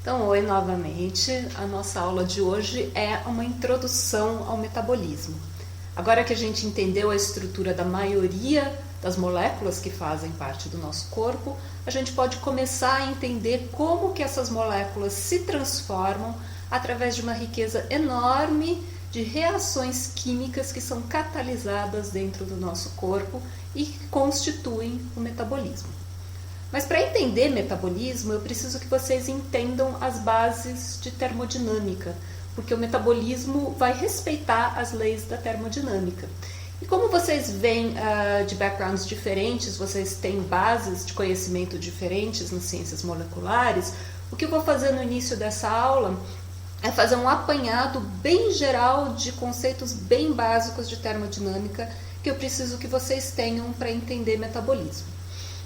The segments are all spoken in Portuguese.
Então, oi novamente. A nossa aula de hoje é uma introdução ao metabolismo. Agora que a gente entendeu a estrutura da maioria das moléculas que fazem parte do nosso corpo, a gente pode começar a entender como que essas moléculas se transformam através de uma riqueza enorme de reações químicas que são catalisadas dentro do nosso corpo e que constituem o metabolismo. Mas para entender metabolismo, eu preciso que vocês entendam as bases de termodinâmica, porque o metabolismo vai respeitar as leis da termodinâmica. E como vocês vêm de backgrounds diferentes, vocês têm bases de conhecimento diferentes nas ciências moleculares, o que eu vou fazer no início dessa aula é fazer um apanhado bem geral de conceitos bem básicos de termodinâmica que eu preciso que vocês tenham para entender metabolismo.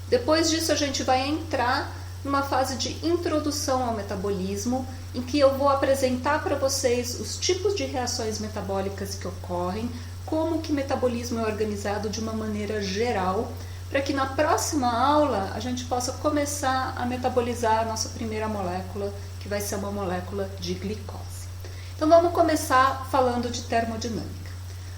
Depois disso, a gente vai entrar numa fase de introdução ao metabolismo, em que eu vou apresentar para vocês os tipos de reações metabólicas que ocorrem, como que o metabolismo é organizado de uma maneira geral, para que na próxima aula a gente possa começar a metabolizar a nossa primeira molécula, que vai ser uma molécula de glicose. Então vamos começar falando de termodinâmica.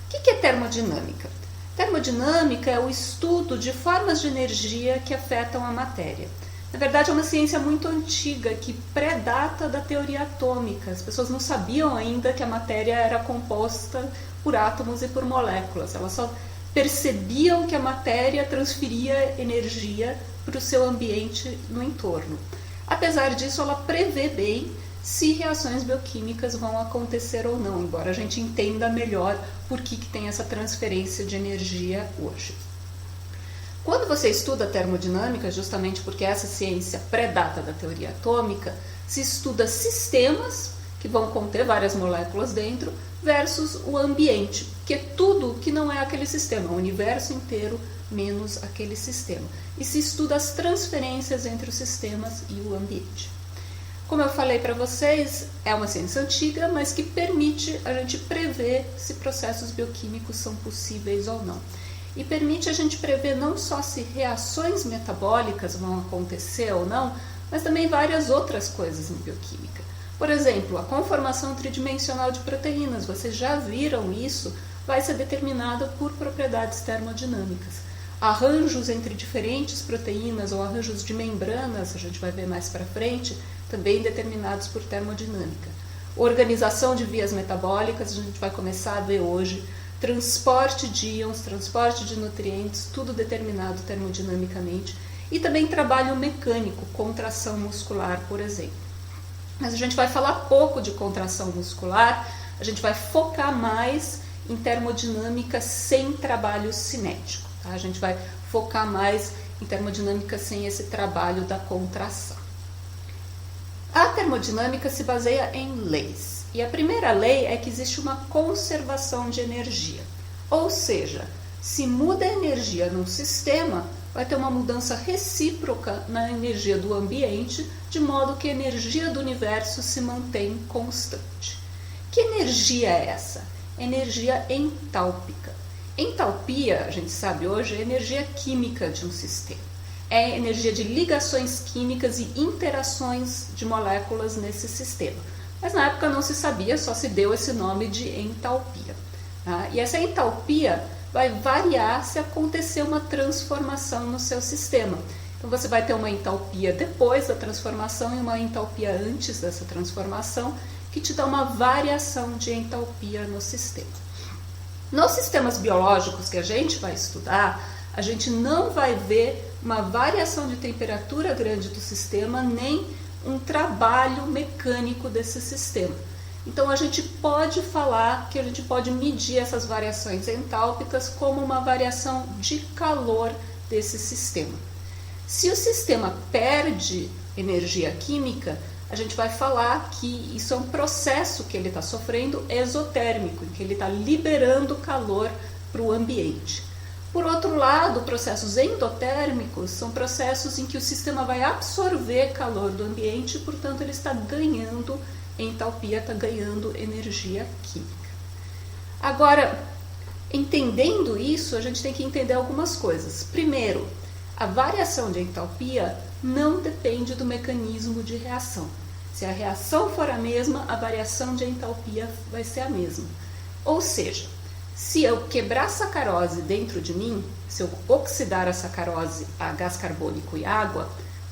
O que é termodinâmica? Termodinâmica é o estudo de formas de energia que afetam a matéria. Na verdade, é uma ciência muito antiga que predata da teoria atômica. As pessoas não sabiam ainda que a matéria era composta por átomos e por moléculas. Elas só percebiam que a matéria transferia energia para o seu ambiente no entorno. Apesar disso, ela prevê bem se reações bioquímicas vão acontecer ou não, embora a gente entenda melhor por que tem essa transferência de energia hoje. Quando você estuda termodinâmica, justamente porque essa ciência predata da teoria atômica, se estuda sistemas que vão conter várias moléculas dentro versus o ambiente, que é tudo que não é aquele sistema, o universo inteiro menos aquele sistema. E se estuda as transferências entre os sistemas e o ambiente. Como eu falei para vocês, é uma ciência antiga, mas que permite a gente prever se processos bioquímicos são possíveis ou não. E permite a gente prever não só se reações metabólicas vão acontecer ou não, mas também várias outras coisas em bioquímica. Por exemplo, a conformação tridimensional de proteínas, vocês já viram isso, vai ser determinada por propriedades termodinâmicas. Arranjos entre diferentes proteínas ou arranjos de membranas, a gente vai ver mais para frente, também determinados por termodinâmica. Organização de vias metabólicas, a gente vai começar a ver hoje. Transporte de íons, transporte de nutrientes, tudo determinado termodinamicamente. E também trabalho mecânico, contração muscular, por exemplo. Mas a gente vai falar pouco de contração muscular, a gente vai focar mais em termodinâmica sem trabalho cinético. Tá? A gente vai focar mais em termodinâmica sem esse trabalho da contração. A termodinâmica se baseia em leis. E a primeira lei é que existe uma conservação de energia. Ou seja, se muda a energia num sistema, vai ter uma mudança recíproca na energia do ambiente, de modo que a energia do universo se mantém constante. Que energia é essa? Energia entálpica. Entalpia, a gente sabe hoje, é a energia química de um sistema. É a energia de ligações químicas e interações de moléculas nesse sistema. Mas na época não se sabia, só se deu esse nome de entalpia. Tá? E essa entalpia vai variar se acontecer uma transformação no seu sistema. Então você vai ter uma entalpia depois da transformação e uma entalpia antes dessa transformação, que te dá uma variação de entalpia no sistema. Nos sistemas biológicos que a gente vai estudar, a gente não vai ver uma variação de temperatura grande do sistema, nem um trabalho mecânico desse sistema. Então a gente pode falar que a gente pode medir essas variações entálpicas como uma variação de calor desse sistema. Se o sistema perde energia química, a gente vai falar que isso é um processo que ele está sofrendo exotérmico, em que ele está liberando calor para o ambiente. Por outro lado, processos endotérmicos são processos em que o sistema vai absorver calor do ambiente e, portanto, ele está ganhando entalpia, está ganhando energia química. Agora, entendendo isso, a gente tem que entender algumas coisas. Primeiro, a variação de entalpia não depende do mecanismo de reação. Se a reação for a mesma, a variação de entalpia vai ser a mesma. Ou seja, se eu quebrar sacarose dentro de mim, se eu oxidar a sacarose a gás carbônico e água,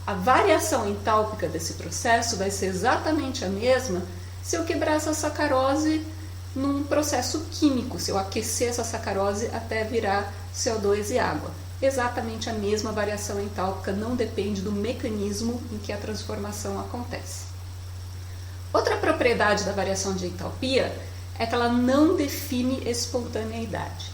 a variação entálpica desse processo vai ser exatamente a mesma se eu quebrar essa sacarose num processo químico, se eu aquecer essa sacarose até virar CO2 e água. Exatamente a mesma variação entálpica, não depende do mecanismo em que a transformação acontece. Outra propriedade da variação de entalpia é que ela não define espontaneidade.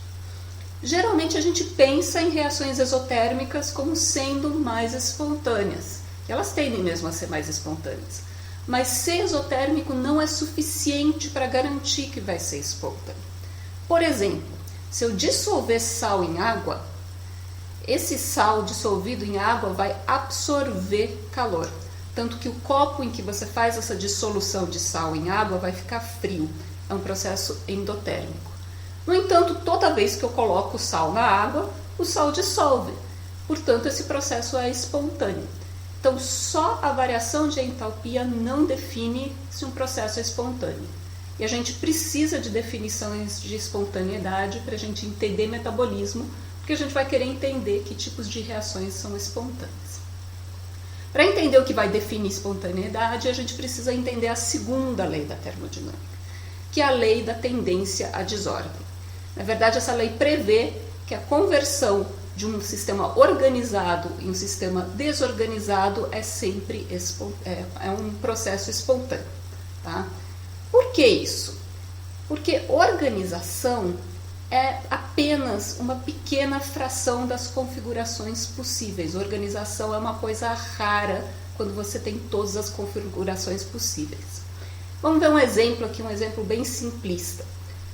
Geralmente a gente pensa em reações exotérmicas como sendo mais espontâneas. Elas tendem mesmo a ser mais espontâneas. Mas ser exotérmico não é suficiente para garantir que vai ser espontâneo. Por exemplo, se eu dissolver sal em água, esse sal dissolvido em água vai absorver calor. Tanto que o copo em que você faz essa dissolução de sal em água vai ficar frio. É um processo endotérmico. No entanto, toda vez que eu coloco o sal na água, o sal dissolve. Portanto, esse processo é espontâneo. Então, só a variação de entalpia não define se um processo é espontâneo. E a gente precisa de definições de espontaneidade para a gente entender metabolismo, porque a gente vai querer entender que tipos de reações são espontâneas. Para entender o que vai definir espontaneidade, a gente precisa entender a segunda lei da termodinâmica, que é a lei da tendência à desordem. Na verdade, essa lei prevê que a conversão de um sistema organizado em um sistema desorganizado é sempre um processo espontâneo. Tá? Por que isso? Porque organização é apenas uma pequena fração das configurações possíveis. Organização é uma coisa rara quando você tem todas as configurações possíveis. Vamos ver um exemplo aqui, um exemplo bem simplista.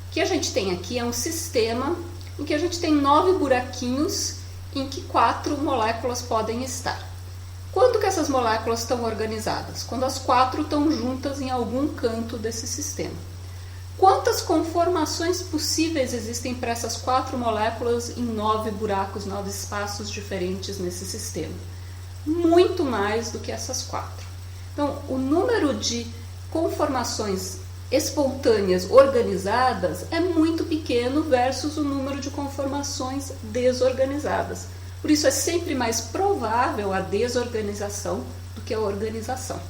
O que a gente tem aqui é um sistema em que a gente tem 9 buraquinhos em que 4 moléculas podem estar. Quando que essas moléculas estão organizadas? Quando as 4 estão juntas em algum canto desse sistema. Quantas conformações possíveis existem para essas 4 moléculas em 9 buracos, 9 espaços diferentes nesse sistema? Muito mais do que essas 4. Então, o número de conformações espontâneas organizadas é muito pequeno versus o número de conformações desorganizadas. Por isso é sempre mais provável a desorganização do que a organização.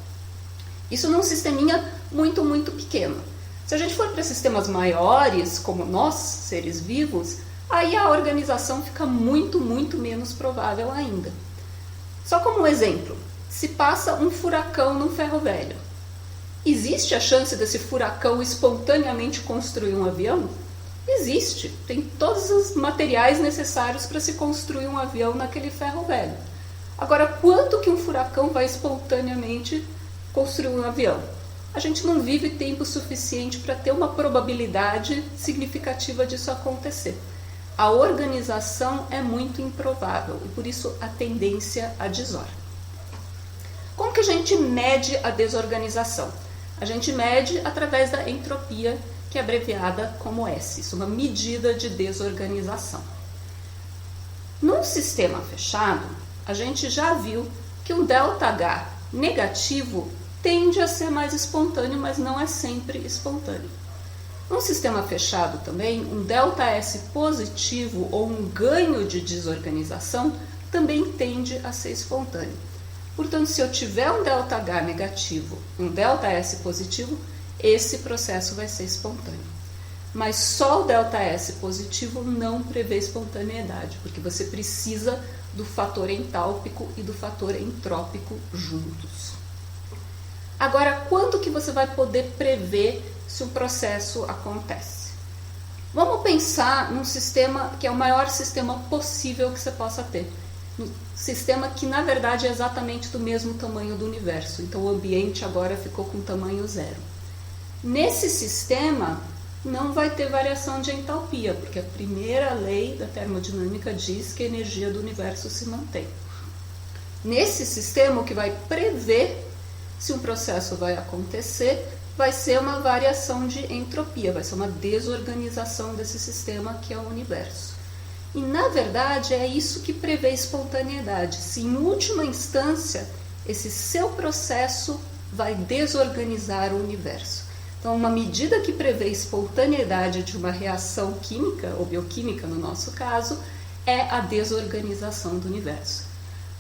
Isso num sisteminha muito, muito pequeno. Se a gente for para sistemas maiores, como nós, seres vivos, aí a organização fica muito, muito menos provável ainda. Só como um exemplo, se passa um furacão num ferro velho. Existe a chance desse furacão espontaneamente construir um avião? Existe. Tem todos os materiais necessários para se construir um avião naquele ferro velho. Agora, quanto que um furacão vai espontaneamente construir um avião? A gente não vive tempo suficiente para ter uma probabilidade significativa disso acontecer. A organização é muito improvável e por isso a tendência à desordem. Como que a gente mede a desorganização? A gente mede através da entropia, que é abreviada como S. Isso é uma medida de desorganização. Num sistema fechado, a gente já viu que um ΔH negativo tende a ser mais espontâneo, mas não é sempre espontâneo. Num sistema fechado também, um ΔS positivo ou um ganho de desorganização também tende a ser espontâneo. Portanto, se eu tiver um ΔH negativo e um ΔS positivo, esse processo vai ser espontâneo. Mas só o ΔS positivo não prevê espontaneidade, porque você precisa do fator entálpico e do fator entrópico juntos. Agora, quando que você vai poder prever se um processo acontece? Vamos pensar num sistema que é o maior sistema possível que você possa ter. Um sistema que, na verdade, é exatamente do mesmo tamanho do universo. Então, o ambiente agora ficou com tamanho zero. Nesse sistema, não vai ter variação de entalpia, porque a primeira lei da termodinâmica diz que a energia do universo se mantém. Nesse sistema, o que vai prever se um processo vai acontecer, vai ser uma variação de entropia, vai ser uma desorganização desse sistema que é o universo. E, na verdade, é isso que prevê espontaneidade. Se, em última instância, esse seu processo vai desorganizar o universo. Então, uma medida que prevê espontaneidade de uma reação química, ou bioquímica no nosso caso, é a desorganização do universo.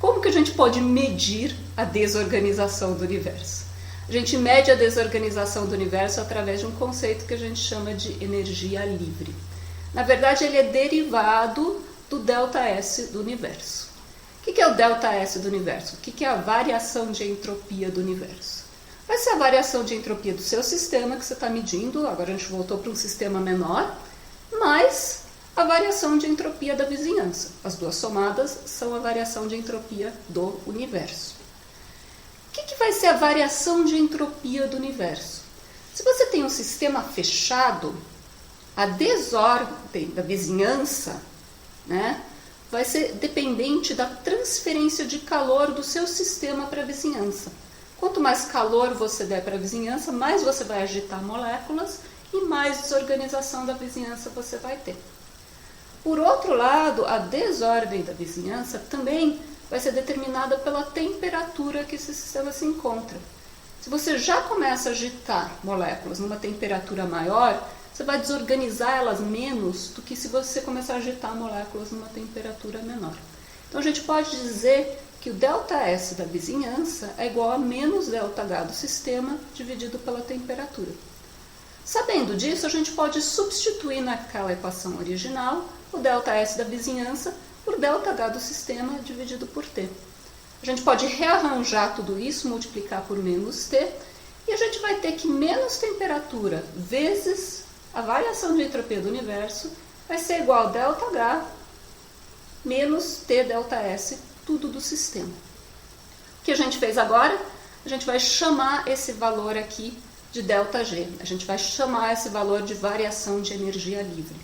Como que a gente pode medir a desorganização do universo? A gente mede a desorganização do universo através de um conceito que a gente chama de energia livre. Na verdade, ele é derivado do ΔS do universo. O que é o ΔS do universo? O que é a variação de entropia do universo? Vai ser a variação de entropia do seu sistema que você está medindo, agora a gente voltou para um sistema menor, mais a variação de entropia da vizinhança. As duas somadas são a variação de entropia do universo. O que vai ser a variação de entropia do universo? Se você tem um sistema fechado, a desordem da vizinhança, né, vai ser dependente da transferência de calor do seu sistema para a vizinhança. Quanto mais calor você der para a vizinhança, mais você vai agitar moléculas e mais desorganização da vizinhança você vai ter. Por outro lado, a desordem da vizinhança também vai ser determinada pela temperatura que esse sistema se encontra. Se você já começa a agitar moléculas numa temperatura maior, você vai desorganizar elas menos do que se você começar a agitar moléculas numa temperatura menor. Então a gente pode dizer que o ΔS da vizinhança é igual a menos ΔH do sistema dividido pela temperatura. Sabendo disso, a gente pode substituir naquela equação original o ΔS da vizinhança por ΔH do sistema dividido por T. A gente pode rearranjar tudo isso, multiplicar por menos T, e a gente vai ter que menos temperatura vezes a variação de entropia do universo vai ser igual a ΔH menos T ΔS, tudo do sistema. O que a gente fez agora? A gente vai chamar esse valor aqui de ΔG. A gente vai chamar esse valor de variação de energia livre.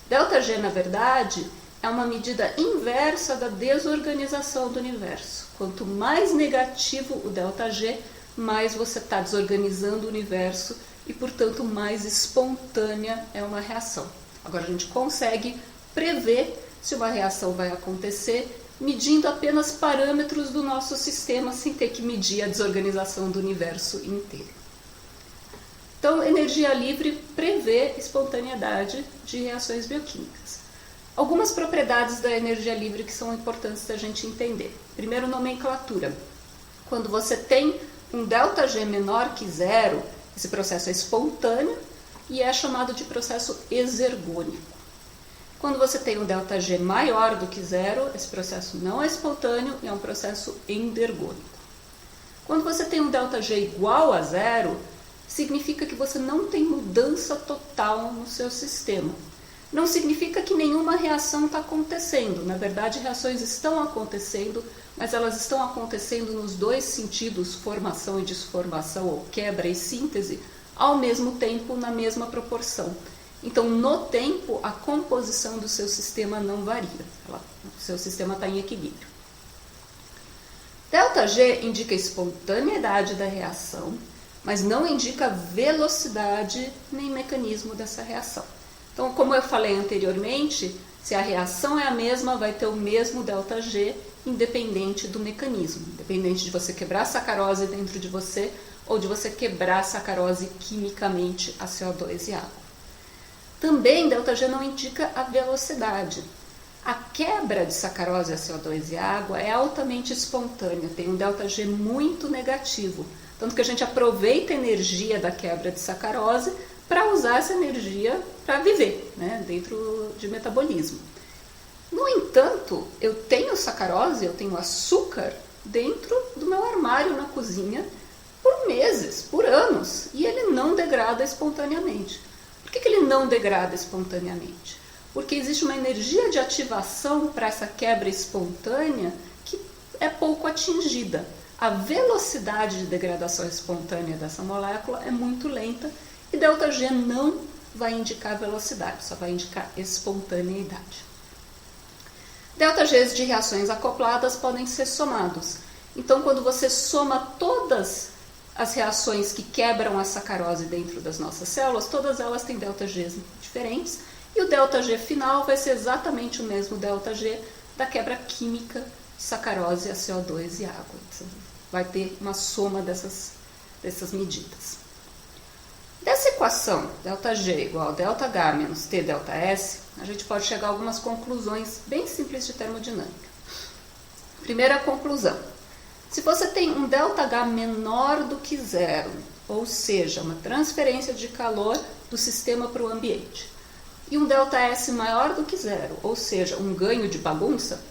ΔG, na verdade, é uma medida inversa da desorganização do universo. Quanto mais negativo o ΔG, mais você está desorganizando o universo e, portanto, mais espontânea é uma reação. Agora, a gente consegue prever se uma reação vai acontecer medindo apenas parâmetros do nosso sistema, sem ter que medir a desorganização do universo inteiro. Então, energia livre prevê espontaneidade de reações bioquímicas. Algumas propriedades da energia livre que são importantes da gente entender. Primeiro, nomenclatura. Quando você tem um ΔG menor que zero, esse processo é espontâneo e é chamado de processo exergônico. Quando você tem um ΔG maior do que zero, esse processo não é espontâneo e é um processo endergônico. Quando você tem um ΔG igual a zero, significa que você não tem mudança total no seu sistema. Não significa que nenhuma reação está acontecendo. Na verdade, reações estão acontecendo, mas elas estão acontecendo nos dois sentidos, formação e desformação, ou quebra e síntese, ao mesmo tempo, na mesma proporção. Então, no tempo, a composição do seu sistema não varia. O seu sistema está em equilíbrio. ΔG indica a espontaneidade da reação, mas não indica velocidade nem mecanismo dessa reação. Então, como eu falei anteriormente, se a reação é a mesma, vai ter o mesmo ΔG, independente do mecanismo, independente de você quebrar a sacarose dentro de você ou de você quebrar a sacarose quimicamente a CO2 e água. Também ΔG não indica a velocidade. A quebra de sacarose a CO2 e água é altamente espontânea, tem um ΔG muito negativo, tanto que a gente aproveita a energia da quebra de sacarose para usar essa energia para viver, né, dentro de metabolismo. No entanto, eu tenho sacarose, eu tenho açúcar dentro do meu armário na cozinha por meses, por anos, e ele não degrada espontaneamente. Por que ele não degrada espontaneamente? Porque existe uma energia de ativação para essa quebra espontânea que é pouco atingida. A velocidade de degradação espontânea dessa molécula é muito lenta e ΔG não vai indicar velocidade, só vai indicar espontaneidade. ΔGs de reações acopladas podem ser somados. Então, quando você soma todas as reações que quebram a sacarose dentro das nossas células, todas elas têm ΔGs diferentes, e o ΔG final vai ser exatamente o mesmo ΔG da quebra química de sacarose a CO2 e água. Então, vai ter uma soma dessas dessas medidas. Dessa equação, ΔG igual a ΔH menos T ΔS, a gente pode chegar a algumas conclusões bem simples de termodinâmica. Primeira conclusão. Se você tem um ΔH menor do que zero, ou seja, uma transferência de calor do sistema para o ambiente, e um ΔS maior do que zero, ou seja, um ganho de bagunça,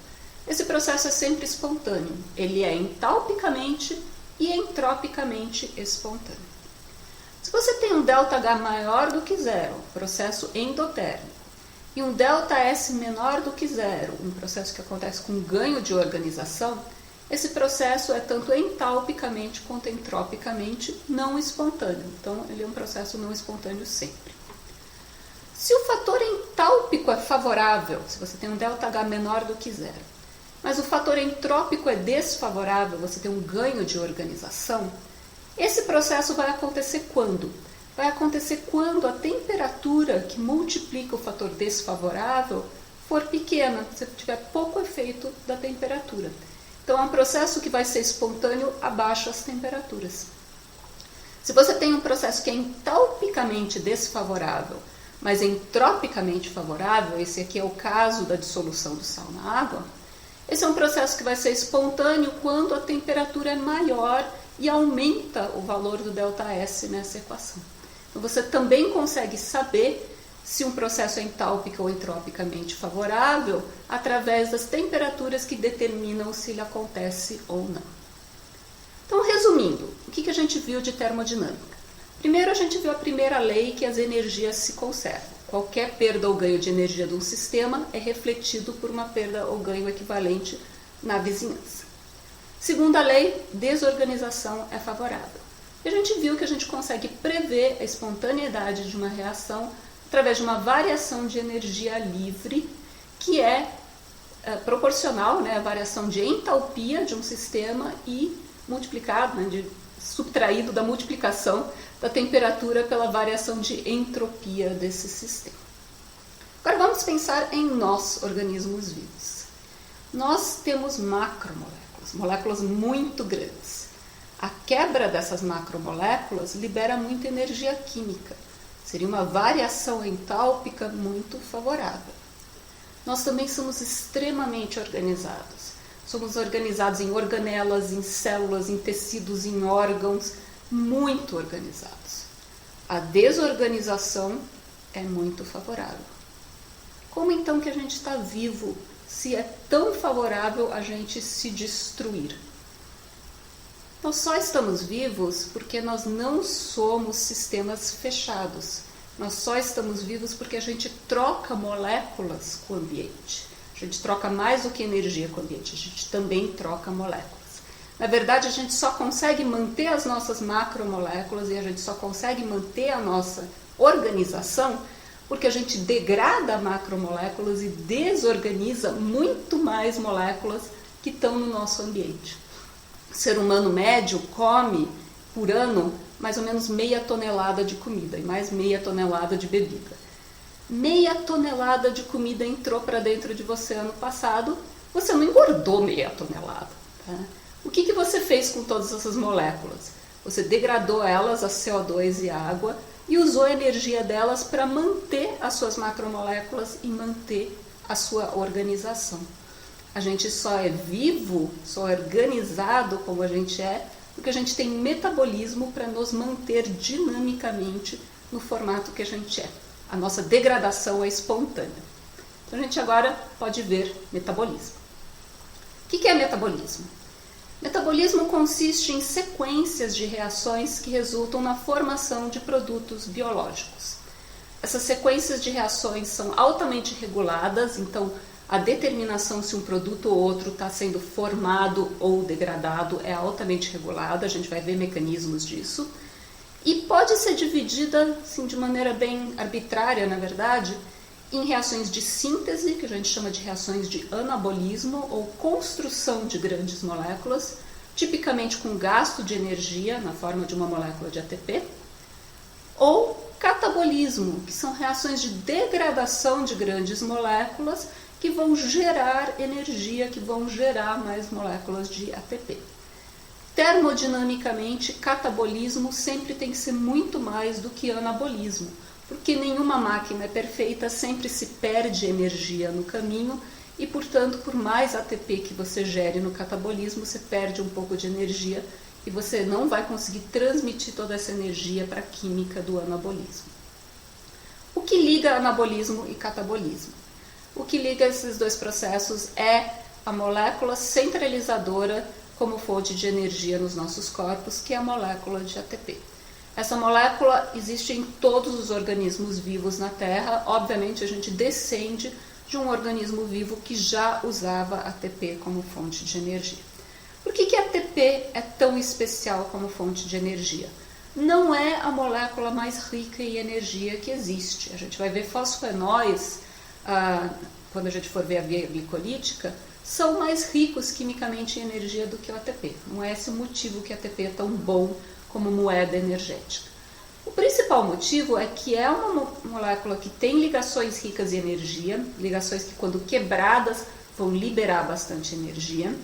esse processo é sempre espontâneo. Ele é entalpicamente e entropicamente espontâneo. Se você tem um ΔH maior do que zero, processo endotérmico, e um ΔS menor do que zero, um processo que acontece com ganho de organização, esse processo é tanto entalpicamente quanto entropicamente não espontâneo. Então, ele é um processo não espontâneo sempre. Se o fator entálpico é favorável, se você tem um ΔH menor do que zero, mas o fator entrópico é desfavorável, você tem um ganho de organização, esse processo vai acontecer quando? Vai acontecer quando a temperatura que multiplica o fator desfavorável for pequena, se tiver pouco efeito da temperatura. Então, é um processo que vai ser espontâneo abaixo das temperaturas. Se você tem um processo que é entalpicamente desfavorável, mas entropicamente favorável, esse aqui é o caso da dissolução do sal na água, esse é um processo que vai ser espontâneo quando a temperatura é maior e aumenta o valor do ΔS nessa equação. Então, você também consegue saber se um processo é entálpico ou entropicamente favorável através das temperaturas que determinam se ele acontece ou não. Então, resumindo, o que a gente viu de termodinâmica? Primeiro, a gente viu a primeira lei, que as energias se conservam. Qualquer perda ou ganho de energia de um sistema é refletido por uma perda ou ganho equivalente na vizinhança. Segunda lei, desorganização é favorável. E a gente viu que a gente consegue prever a espontaneidade de uma reação através de uma variação de energia livre, que é proporcional, né, à variação de entalpia de um sistema e multiplicado, né, subtraído da multiplicação da temperatura pela variação de entropia desse sistema. Agora vamos pensar em nós, organismos vivos. Nós temos macromoléculas, moléculas muito grandes. A quebra dessas macromoléculas libera muita energia química. Seria uma variação entálpica muito favorável. Nós também somos extremamente organizados. Somos organizados em organelas, em células, em tecidos, em órgãos, muito organizados. A desorganização é muito favorável. Como então que a gente está vivo se é tão favorável a gente se destruir? Nós só estamos vivos porque nós não somos sistemas fechados. Nós só estamos vivos porque a gente troca moléculas com o ambiente. A gente troca mais do que energia com o ambiente, a gente também troca moléculas. Na verdade, a gente só consegue manter as nossas macromoléculas e a gente só consegue manter a nossa organização porque a gente degrada macromoléculas e desorganiza muito mais moléculas que estão no nosso ambiente. O ser humano médio come por ano mais ou menos 0,5 tonelada de comida e mais 0,5 tonelada de bebida. 0,5 tonelada de comida entrou para dentro de você ano passado, você não engordou 0,5 tonelada. Tá? O que você fez com todas essas moléculas? Você degradou elas a CO2 e água e usou a energia delas para manter as suas macromoléculas e manter a sua organização. A gente só é vivo, só é organizado como a gente é, porque a gente tem metabolismo para nos manter dinamicamente no formato que a gente é. A nossa degradação é espontânea. Então a gente agora pode ver metabolismo. O que é metabolismo? Metabolismo consiste em sequências de reações que resultam na formação de produtos biológicos. Essas sequências de reações são altamente reguladas, então a determinação se um produto ou outro está sendo formado ou degradado é altamente regulada, a gente vai ver mecanismos disso. E pode ser dividida assim, de maneira bem arbitrária, na verdade, em reações de síntese, que a gente chama de reações de anabolismo ou construção de grandes moléculas, tipicamente com gasto de energia na forma de uma molécula de ATP, ou catabolismo, que são reações de degradação de grandes moléculas que vão gerar energia, que vão gerar mais moléculas de ATP. Termodinamicamente, catabolismo sempre tem que ser muito mais do que anabolismo, porque nenhuma máquina é perfeita, sempre se perde energia no caminho e, portanto, por mais ATP que você gere no catabolismo, você perde um pouco de energia e você não vai conseguir transmitir toda essa energia para a química do anabolismo. O que liga anabolismo e catabolismo? O que liga esses dois processos é a molécula centralizadora como fonte de energia nos nossos corpos, que é a molécula de ATP. Essa molécula existe em todos os organismos vivos na Terra. Obviamente, a gente descende de um organismo vivo que já usava ATP como fonte de energia. Por que ATP é tão especial como fonte de energia? Não é a molécula mais rica em energia que existe. A gente vai ver fosfenóis, quando a gente for ver a via glicolítica, são mais ricos quimicamente em energia do que o ATP. Não é esse o motivo que o ATP é tão bom como moeda energética. O principal motivo é que é uma molécula que tem ligações ricas em energia, ligações que, quando quebradas, vão liberar bastante energia.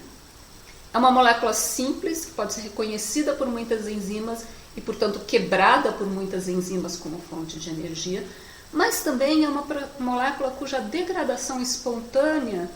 É uma molécula simples, que pode ser reconhecida por muitas enzimas e, portanto, quebrada por muitas enzimas como fonte de energia, mas também é uma molécula cuja degradação espontânea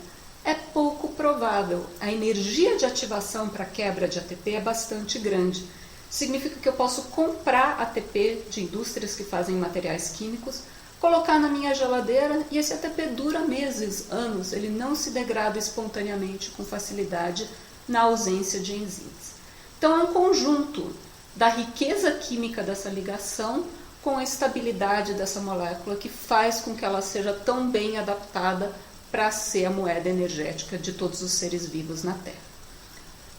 é pouco provável. A energia de ativação para a quebra de ATP é bastante grande. Significa que eu posso comprar ATP de indústrias que fazem materiais químicos, colocar na minha geladeira e esse ATP dura meses, anos. Ele não se degrada espontaneamente com facilidade na ausência de enzimas. Então é um conjunto da riqueza química dessa ligação com a estabilidade dessa molécula que faz com que ela seja tão bem adaptada para ser a moeda energética de todos os seres vivos na Terra.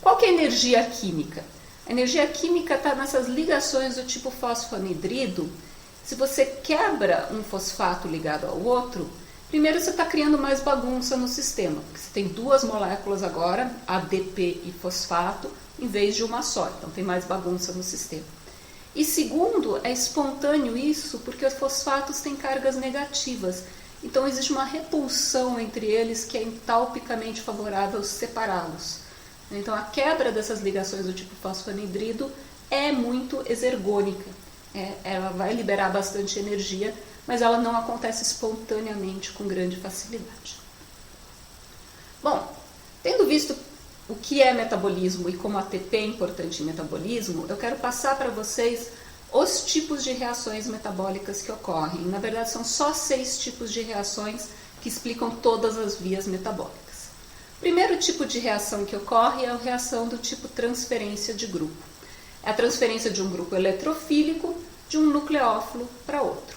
Qual que é a energia química? A energia química está nessas ligações do tipo fosfanidrido. Se você quebra um fosfato ligado ao outro, primeiro você está criando mais bagunça no sistema, porque você tem duas moléculas agora, ADP e fosfato, em vez de uma só, então tem mais bagunça no sistema. E segundo, é espontâneo isso porque os fosfatos têm cargas negativas, então existe uma repulsão entre eles que é entalpicamente favorável separá-los. Então a quebra dessas ligações do tipo fosfanidrido é muito exergônica. Ela vai liberar bastante energia, mas ela não acontece espontaneamente com grande facilidade. Bom, tendo visto o que é metabolismo e como a ATP é importante em metabolismo, eu quero passar para vocês os tipos de reações metabólicas que ocorrem. Na verdade, são só 6 tipos de reações que explicam todas as vias metabólicas. O primeiro tipo de reação que ocorre é a reação do tipo transferência de grupo. É a transferência de um grupo eletrofílico de um nucleófilo para outro.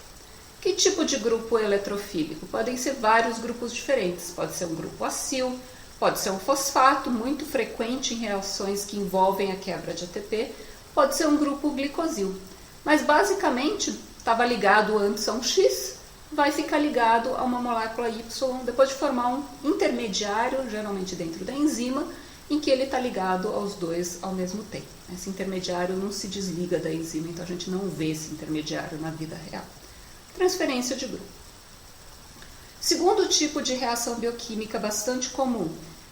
Que tipo de grupo eletrofílico? Podem ser vários grupos diferentes. Pode ser um grupo acil, pode ser um fosfato, muito frequente em reações que envolvem a quebra de ATP, pode ser um grupo glicosil. Mas basicamente estava ligado antes a um X, vai ficar ligado a uma molécula Y depois de formar um intermediário, geralmente dentro da enzima, em que ele está ligado aos dois ao mesmo tempo. Esse intermediário não se desliga da enzima, então a gente não vê esse intermediário na vida real. Transferência de grupo. Segundo tipo de reação bioquímica bastante comum,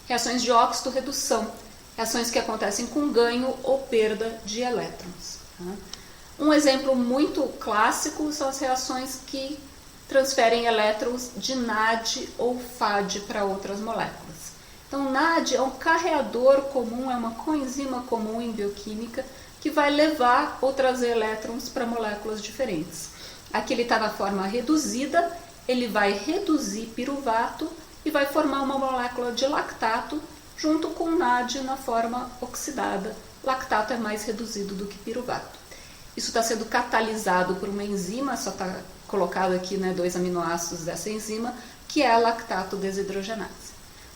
reações de óxido-redução, reações que acontecem com ganho ou perda de elétrons. Um exemplo muito clássico são as reações que transferem elétrons de NAD ou FAD para outras moléculas. Então, NAD é um carreador comum, é uma coenzima comum em bioquímica que vai levar ou trazer elétrons para moléculas diferentes. Aqui ele está na forma reduzida, ele vai reduzir piruvato e vai formar uma molécula de lactato junto com NAD na forma oxidada. Lactato é mais reduzido do que piruvato. Isso está sendo catalisado por uma enzima, só está colocado aqui 2 aminoácidos dessa enzima, que é a lactato desidrogenase.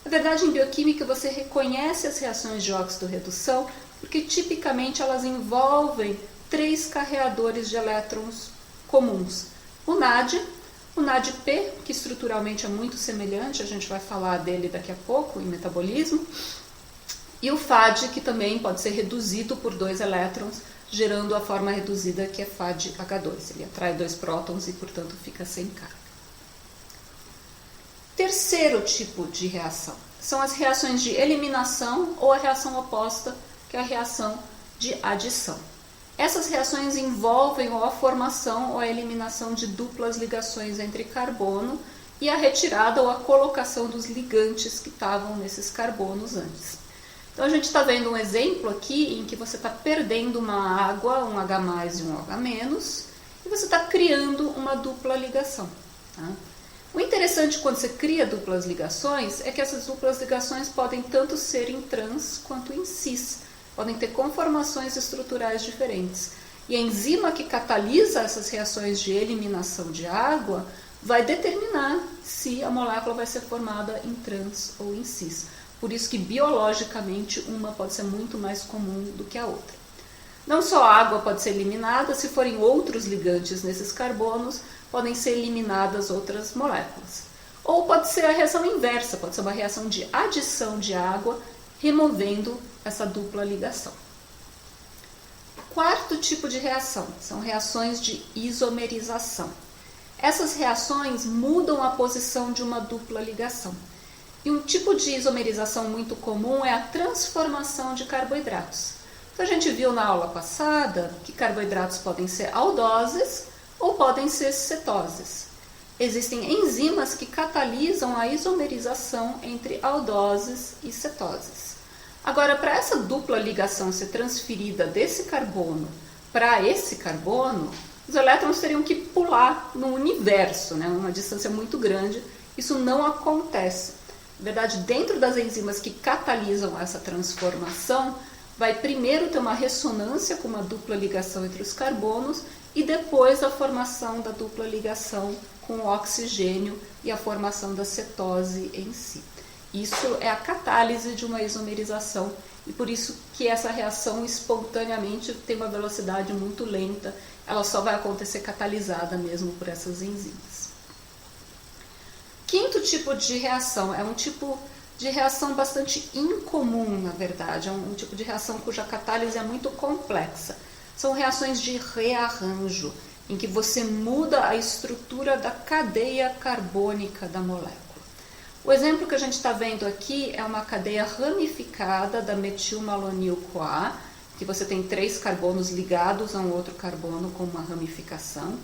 Na verdade, em bioquímica, você reconhece as reações de óxido-redução porque tipicamente elas envolvem 3 carreadores de elétrons comuns. O NADP, que estruturalmente é muito semelhante, a gente vai falar dele daqui a pouco em metabolismo, e o FAD, que também pode ser reduzido por 2 elétrons, gerando a forma reduzida que é FADH2. Ele atrai 2 prótons e, portanto, fica sem carga. Terceiro tipo de reação são as reações de eliminação ou a reação oposta, que é a reação de adição. Essas reações envolvem ou a formação ou a eliminação de duplas ligações entre carbono e a retirada ou a colocação dos ligantes que estavam nesses carbonos antes. Então a gente está vendo um exemplo aqui em que você está perdendo uma água, um H+, e um OH-, e você está criando uma dupla ligação. Tá? O interessante quando você cria duplas ligações é que essas duplas ligações podem tanto ser em trans quanto em cis, podem ter conformações estruturais diferentes. E a enzima que catalisa essas reações de eliminação de água vai determinar se a molécula vai ser formada em trans ou em cis. Por isso que biologicamente uma pode ser muito mais comum do que a outra. Não só a água pode ser eliminada, se forem outros ligantes nesses carbonos, podem ser eliminadas outras moléculas. Ou pode ser a reação inversa, pode ser uma reação de adição de água, removendo essa dupla ligação. Quarto tipo de reação são reações de isomerização. Essas reações mudam a posição de uma dupla ligação. E um tipo de isomerização muito comum é a transformação de carboidratos. Então a gente viu na aula passada que carboidratos podem ser aldoses ou podem ser cetoses. Existem enzimas que catalisam a isomerização entre aldoses e cetoses. Agora, para essa dupla ligação ser transferida desse carbono para esse carbono, os elétrons teriam que pular no universo, né, uma distância muito grande. Isso não acontece. Na verdade, dentro das enzimas que catalisam essa transformação, vai primeiro ter uma ressonância com uma dupla ligação entre os carbonos e depois a formação da dupla ligação com o oxigênio e a formação da cetose em si. Isso é a catálise de uma isomerização e por isso que essa reação espontaneamente tem uma velocidade muito lenta, ela só vai acontecer catalisada mesmo por essas enzimas. Quinto tipo de reação é um tipo de reação bastante incomum, na verdade, é um tipo de reação cuja catálise é muito complexa. São reações de rearranjo, em que você muda a estrutura da cadeia carbônica da molécula. O exemplo que a gente está vendo aqui é uma cadeia ramificada da metilmalonil-CoA, que você tem 3 carbonos ligados a um outro carbono com uma ramificação,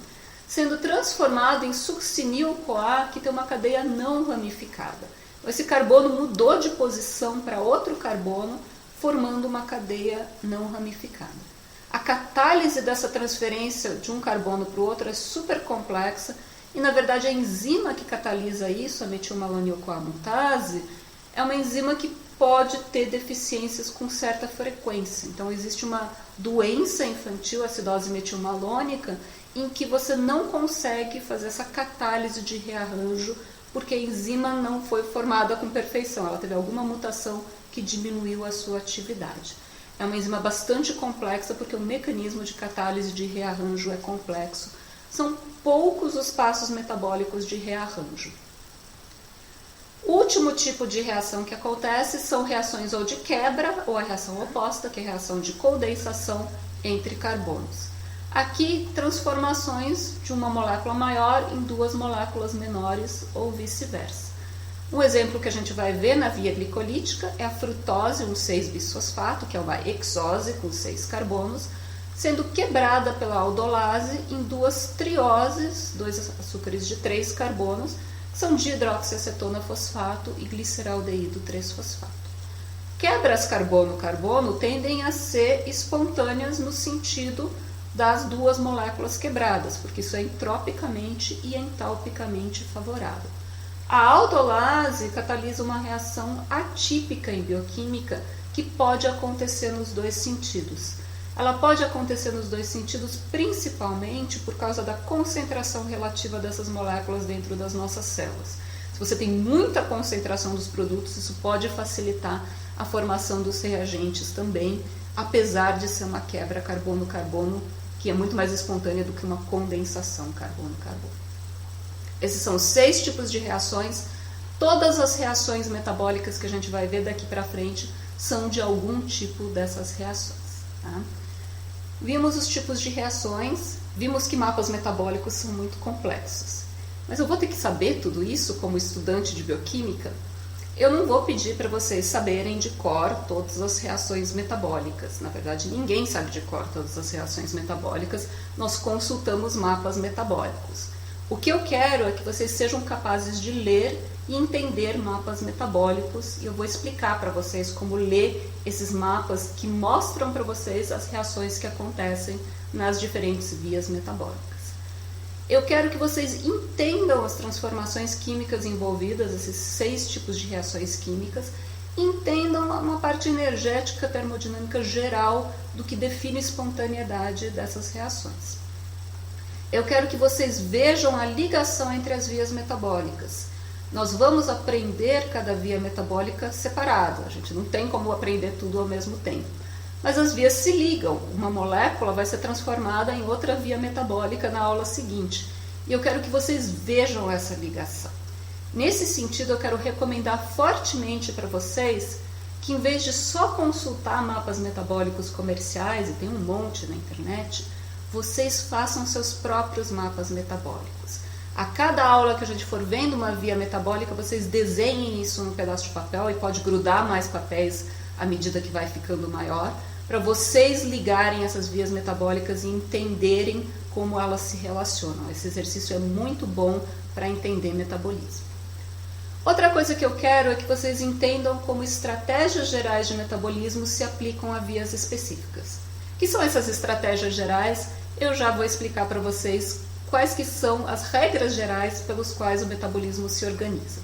sendo transformado em succinil-CoA, que tem uma cadeia não ramificada. Esse carbono mudou de posição para outro carbono, formando uma cadeia não ramificada. A catálise dessa transferência de um carbono para o outro é super complexa e, na verdade, a enzima que catalisa isso, a metilmalonil-CoA mutase, é uma enzima que pode ter deficiências com certa frequência. Então, existe uma doença infantil, acidose metilmalônica, em que você não consegue fazer essa catálise de rearranjo porque a enzima não foi formada com perfeição, ela teve alguma mutação que diminuiu a sua atividade. É uma enzima bastante complexa porque o mecanismo de catálise de rearranjo é complexo. São poucos os passos metabólicos de rearranjo. O último tipo de reação que acontece são reações ou de quebra ou a reação oposta, que é a reação de condensação entre carbonos. Aqui, transformações de uma molécula maior em 2 moléculas menores ou vice-versa. Um exemplo que a gente vai ver na via glicolítica é a frutose, um 6-bisfosfato, que é uma hexose com 6 carbonos, sendo quebrada pela aldolase em 2 trioses, 2 açúcares de 3 carbonos, que são dihidroxiacetona fosfato e gliceraldeído 3-fosfato. Quebras carbono-carbono tendem a ser espontâneas no sentido das 2 moléculas quebradas, porque isso é entropicamente e entalpicamente favorável. A aldolase catalisa uma reação atípica em bioquímica que pode acontecer nos 2 sentidos. Ela pode acontecer nos 2 sentidos principalmente por causa da concentração relativa dessas moléculas dentro das nossas células. Se você tem muita concentração dos produtos, isso pode facilitar a formação dos reagentes também, apesar de ser uma quebra carbono-carbono que é muito mais espontânea do que uma condensação carbono-carbono. Esses são 6 tipos de reações. Todas as reações metabólicas que a gente vai ver daqui para frente são de algum tipo dessas reações. Tá? Vimos os tipos de reações, vimos que mapas metabólicos são muito complexos. Mas eu vou ter que saber tudo isso como estudante de bioquímica? Eu não vou pedir para vocês saberem de cor todas as reações metabólicas. Na verdade, ninguém sabe de cor todas as reações metabólicas. Nós consultamos mapas metabólicos. O que eu quero é que vocês sejam capazes de ler e entender mapas metabólicos. E eu vou explicar para vocês como ler esses mapas que mostram para vocês as reações que acontecem nas diferentes vias metabólicas. Eu quero que vocês entendam as transformações químicas envolvidas, esses 6 tipos de reações químicas, e entendam uma parte energética termodinâmica geral do que define a espontaneidade dessas reações. Eu quero que vocês vejam a ligação entre as vias metabólicas. Nós vamos aprender cada via metabólica separada, a gente não tem como aprender tudo ao mesmo tempo. Mas as vias se ligam, uma molécula vai ser transformada em outra via metabólica na aula seguinte. E eu quero que vocês vejam essa ligação. Nesse sentido, eu quero recomendar fortemente para vocês que, em vez de só consultar mapas metabólicos comerciais, e tem um monte na internet, vocês façam seus próprios mapas metabólicos. A cada aula que a gente for vendo uma via metabólica, vocês desenhem isso num pedaço de papel, e pode grudar mais papéis à medida que vai ficando maior, para vocês ligarem essas vias metabólicas e entenderem como elas se relacionam. Esse exercício é muito bom para entender metabolismo. Outra coisa que eu quero é que vocês entendam como estratégias gerais de metabolismo se aplicam a vias específicas. O que são essas estratégias gerais? Eu já vou explicar para vocês quais que são as regras gerais pelos quais o metabolismo se organiza.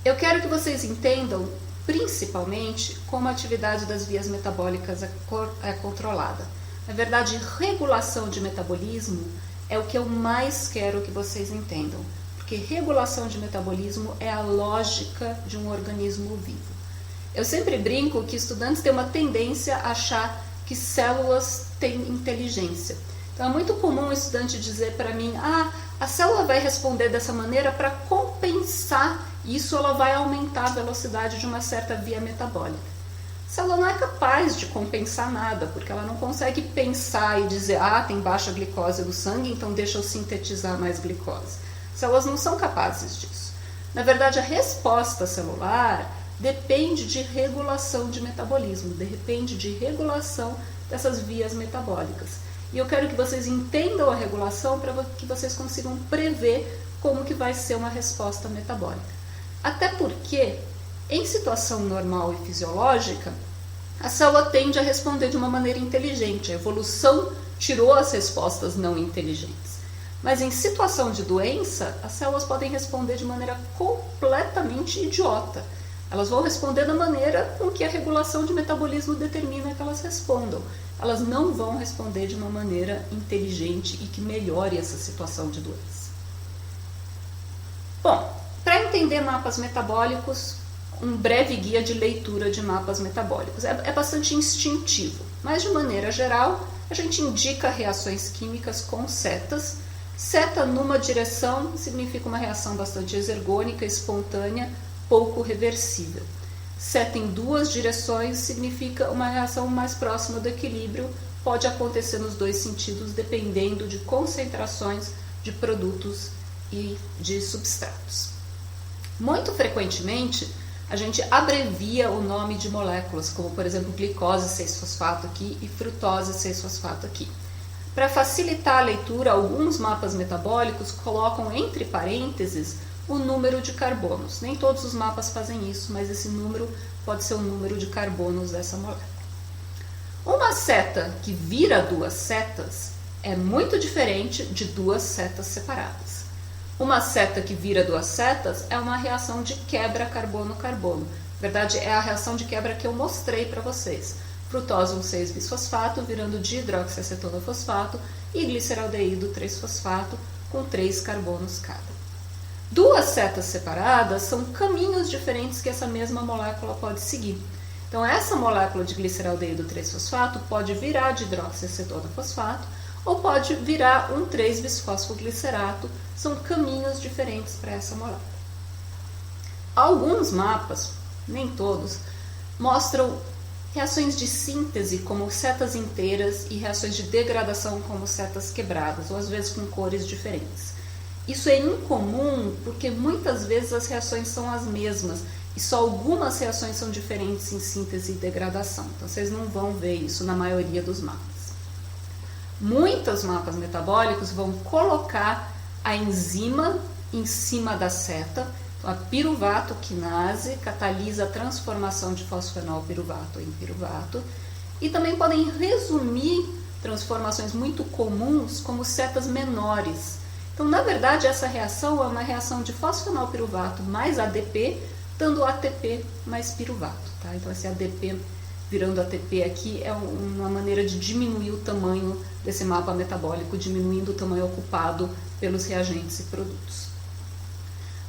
Eu quero que vocês entendam principalmente como a atividade das vias metabólicas é controlada. Na verdade, regulação de metabolismo é o que eu mais quero que vocês entendam, porque regulação de metabolismo é a lógica de um organismo vivo. Eu sempre brinco que estudantes têm uma tendência a achar que células têm inteligência. Então é muito comum um estudante dizer para mim, a célula vai responder dessa maneira para compensar isso, ela vai aumentar a velocidade de uma certa via metabólica. A célula não é capaz de compensar nada, porque ela não consegue pensar e dizer, tem baixa glicose no sangue, então deixa eu sintetizar mais glicose. Células não são capazes disso. Na verdade, a resposta celular depende de regulação de metabolismo, depende de regulação dessas vias metabólicas. E eu quero que vocês entendam a regulação para que vocês consigam prever como que vai ser uma resposta metabólica. Até porque, em situação normal e fisiológica, a célula tende a responder de uma maneira inteligente. A evolução tirou as respostas não inteligentes. Mas em situação de doença, as células podem responder de maneira completamente idiota. Elas vão responder da maneira com que a regulação de metabolismo determina que elas respondam. Elas não vão responder de uma maneira inteligente e que melhore essa situação de doença. Bom, para entender mapas metabólicos, um breve guia de leitura de mapas metabólicos. É bastante instintivo, mas de maneira geral, a gente indica reações químicas com setas. Seta numa direção significa uma reação bastante exergônica, espontânea, pouco reversível. Seta em 2 direções significa uma reação mais próxima do equilíbrio, pode acontecer nos 2 sentidos, dependendo de concentrações de produtos e de substratos. Muito frequentemente, a gente abrevia o nome de moléculas, como por exemplo glicose 6-fosfato aqui e frutose 6-fosfato aqui. Para facilitar a leitura, alguns mapas metabólicos colocam entre parênteses o número de carbonos. Nem todos os mapas fazem isso, mas esse número pode ser o número de carbonos dessa molécula. Uma seta que vira 2 setas é muito diferente de 2 setas separadas. Uma seta que vira 2 setas é uma reação de quebra carbono-carbono. Na verdade, é a reação de quebra que eu mostrei para vocês. Frutose 1,6-bisfosfato virando dihidroxiacetona-fosfato e gliceraldeído 3-fosfato com 3 carbonos cada. 2 setas separadas são caminhos diferentes que essa mesma molécula pode seguir. Então, essa molécula de gliceraldeído 3-fosfato pode virar dihidroxiacetona-fosfato ou pode virar um 3-bisfosfoglicerato. São caminhos diferentes para essa molécula. Alguns mapas, nem todos, mostram reações de síntese como setas inteiras e reações de degradação como setas quebradas, ou às vezes com cores diferentes. Isso é incomum porque muitas vezes as reações são as mesmas e só algumas reações são diferentes em síntese e degradação. Então vocês não vão ver isso na maioria dos mapas. Muitos mapas metabólicos vão colocar a enzima em cima da seta. Então, a piruvato quinase catalisa a transformação de fosfenol piruvato em piruvato. E também podem resumir transformações muito comuns como setas menores. Então, na verdade, essa reação é uma reação de fosfenol piruvato mais ADP, dando ATP mais piruvato. Tá? Então, esse ADP virando ATP aqui é uma maneira de diminuir o tamanho desse mapa metabólico, diminuindo o tamanho ocupado pelos reagentes e produtos.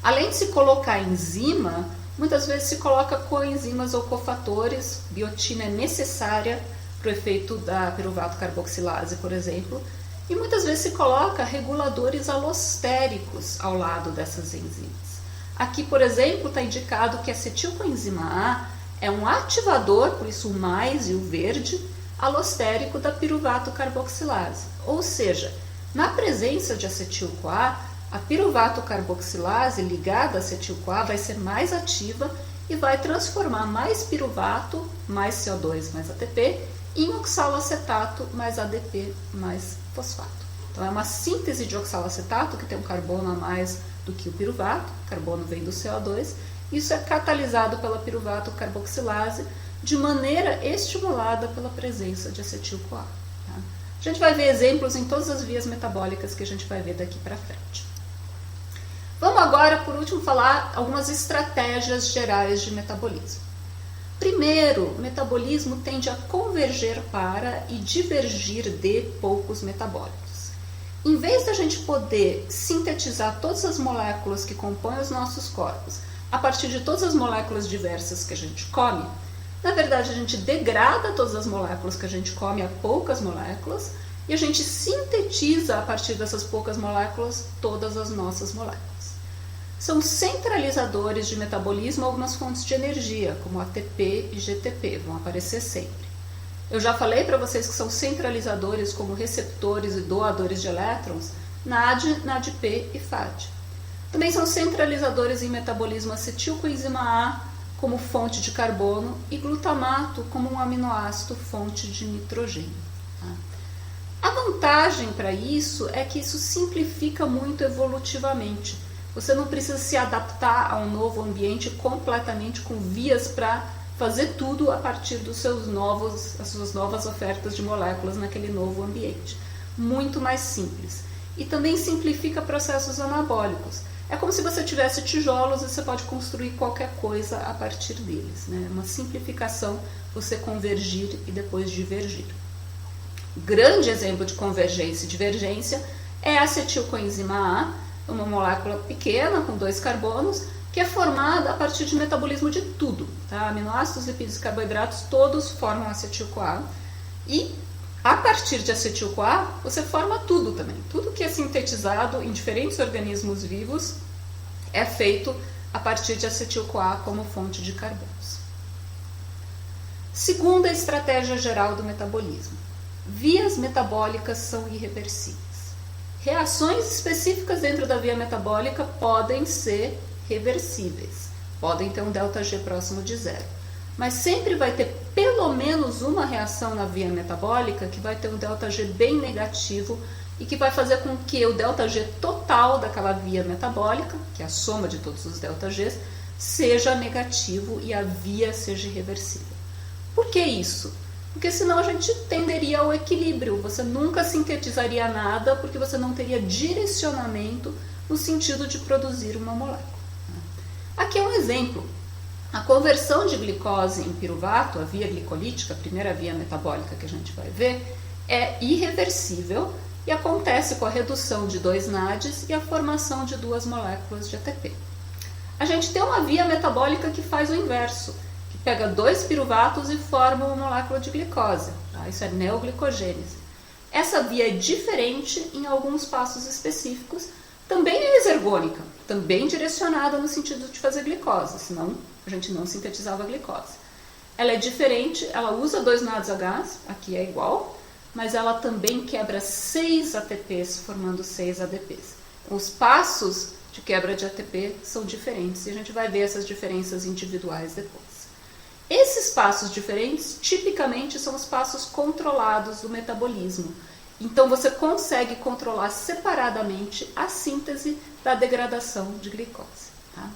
Além de se colocar enzima, muitas vezes se coloca coenzimas ou cofatores. Biotina é necessária para o efeito da piruvato carboxilase, por exemplo, e muitas vezes se coloca reguladores alostéricos ao lado dessas enzimas. Aqui, por exemplo, está indicado que a acetilcoenzima A é um ativador, por isso o mais e o verde, alostérico da piruvato carboxilase. Ou seja, na presença de acetil-CoA, a piruvato carboxilase ligada a acetil-CoA vai ser mais ativa e vai transformar mais piruvato, mais CO2, mais ATP, em oxaloacetato, mais ADP, mais fosfato. Então é uma síntese de oxaloacetato que tem um carbono a mais do que o piruvato, o carbono vem do CO2, isso é catalisado pela piruvato carboxilase de maneira estimulada pela presença de acetil-CoA. Tá? A gente vai ver exemplos em todas as vias metabólicas que a gente vai ver daqui para frente. Vamos agora, por último, falar algumas estratégias gerais de metabolismo. Primeiro, o metabolismo tende a converger para e divergir de poucos metabólitos. Em vez da gente poder sintetizar todas as moléculas que compõem os nossos corpos a partir de todas as moléculas diversas que a gente come, na verdade a gente degrada todas as moléculas que a gente come a poucas moléculas e a gente sintetiza a partir dessas poucas moléculas todas as nossas moléculas. São centralizadores de metabolismo algumas fontes de energia, como ATP e GTP, vão aparecer sempre. Eu já falei para vocês que são centralizadores como receptores e doadores de elétrons, NAD, NADP e FAD. Também são centralizadores em metabolismo acetilcoenzima A como fonte de carbono e glutamato como um aminoácido fonte de nitrogênio. Tá? A vantagem para isso é que isso simplifica muito evolutivamente. Você não precisa se adaptar a um novo ambiente completamente com vias para fazer tudo a partir das suas novas ofertas de moléculas naquele novo ambiente. Muito mais simples. E também simplifica processos anabólicos. É como se você tivesse tijolos e você pode construir qualquer coisa a partir deles. Né? É uma simplificação você convergir e depois divergir. Grande exemplo de convergência e divergência é a acetilcoenzima A, uma molécula pequena com 2 carbonos, que é formada a partir de metabolismo de tudo. Tá? Aminoácidos, lipídios e carboidratos, todos formam acetil-CoA. E a partir de acetil-CoA, você forma tudo também. Tudo que é sintetizado em diferentes organismos vivos é feito a partir de acetil-CoA como fonte de carbonos. Segunda estratégia geral do metabolismo. Vias metabólicas são irreversíveis. Reações específicas dentro da via metabólica podem ser reversíveis. Podem ter um ΔG próximo de zero. Mas sempre vai ter pelo menos uma reação na via metabólica que vai ter um ΔG bem negativo e que vai fazer com que o ΔG total daquela via metabólica, que é a soma de todos os ΔGs, seja negativo e a via seja irreversível. Por que isso? Porque senão a gente tenderia ao equilíbrio, você nunca sintetizaria nada porque você não teria direcionamento no sentido de produzir uma molécula. Aqui é um exemplo. A conversão de glicose em piruvato, a via glicolítica, a primeira via metabólica que a gente vai ver, é irreversível e acontece com a redução de 2 NADs e a formação de 2 moléculas de ATP. A gente tem uma via metabólica que faz o inverso, que pega 2 piruvatos e forma uma molécula de glicose. Tá? Isso é neoglicogênese. Essa via é diferente em alguns passos específicos, também é exergônica, também direcionada no sentido de fazer glicose, senão a gente não sintetizava a glicose. Ela é diferente, ela usa 2 NADH, aqui é igual, mas ela também quebra 6 ATPs, formando 6 ADPs. Os passos de quebra de ATP são diferentes e a gente vai ver essas diferenças individuais depois. Esses passos diferentes, tipicamente, são os passos controlados do metabolismo. Então, você consegue controlar separadamente a síntese da degradação de glicose. Tá?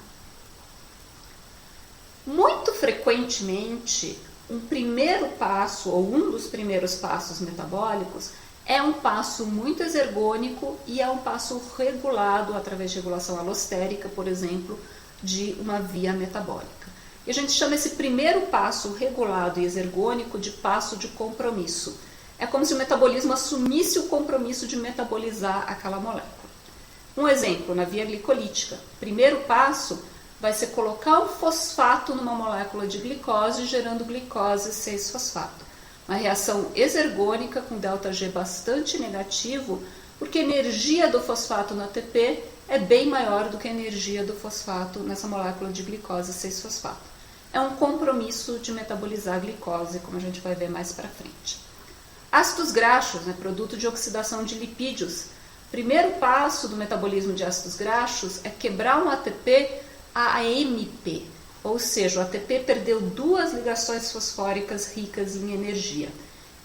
Muito frequentemente, um primeiro passo, ou um dos primeiros passos metabólicos, é um passo muito exergônico e é um passo regulado através de regulação alostérica, por exemplo, de uma via metabólica. E a gente chama esse primeiro passo regulado e exergônico de passo de compromisso. É como se o metabolismo assumisse o compromisso de metabolizar aquela molécula. Um exemplo, na via glicolítica. O primeiro passo vai ser colocar um fosfato numa molécula de glicose, gerando glicose 6-fosfato. Uma reação exergônica com ΔG bastante negativo, porque a energia do fosfato no ATP é bem maior do que a energia do fosfato nessa molécula de glicose 6-fosfato. É um compromisso de metabolizar a glicose, como a gente vai ver mais para frente. Ácidos graxos, produto de oxidação de lipídios. Primeiro passo do metabolismo de ácidos graxos é quebrar um ATP a AMP, ou seja, o ATP perdeu 2 ligações fosfóricas ricas em energia.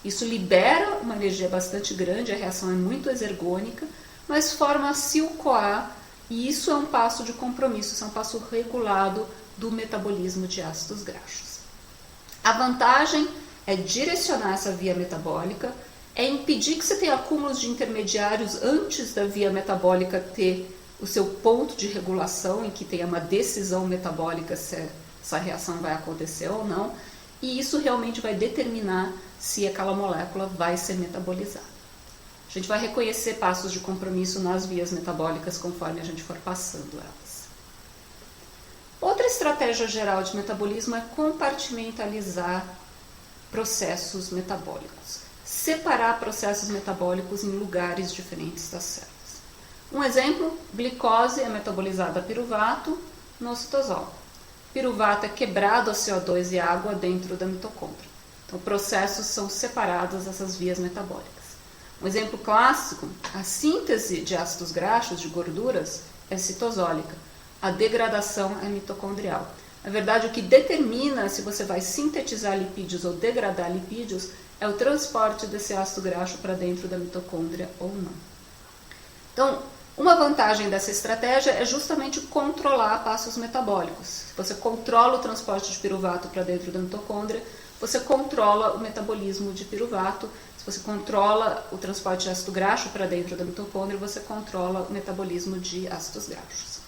Isso libera uma energia bastante grande, a reação é muito exergônica, mas forma acetil-CoA, e isso é um passo de compromisso, isso é um passo regulado do metabolismo de ácidos graxos. A vantagem é direcionar essa via metabólica, é impedir que você tenha acúmulos de intermediários antes da via metabólica ter o seu ponto de regulação, em que tenha uma decisão metabólica se essa reação vai acontecer ou não, e isso realmente vai determinar se aquela molécula vai ser metabolizada. A gente vai reconhecer passos de compromisso nas vias metabólicas conforme a gente for passando elas. Outra estratégia geral de metabolismo é compartimentalizar processos metabólicos. Separar processos metabólicos em lugares diferentes das células. Um exemplo, glicose é metabolizada a piruvato no citosol. Piruvato é quebrado a CO2 e água dentro da mitocôndria. Então, processos são separados dessas vias metabólicas. Um exemplo clássico, a síntese de ácidos graxos, de gorduras, é citosólica. A degradação é mitocondrial. Na verdade, o que determina se você vai sintetizar lipídios ou degradar lipídios é o transporte desse ácido graxo para dentro da mitocôndria ou não. Então, uma vantagem dessa estratégia é justamente controlar passos metabólicos. Se você controla o transporte de piruvato para dentro da mitocôndria, você controla o metabolismo de piruvato. Se você controla o transporte de ácido graxo para dentro da mitocôndria, você controla o metabolismo de ácidos graxos.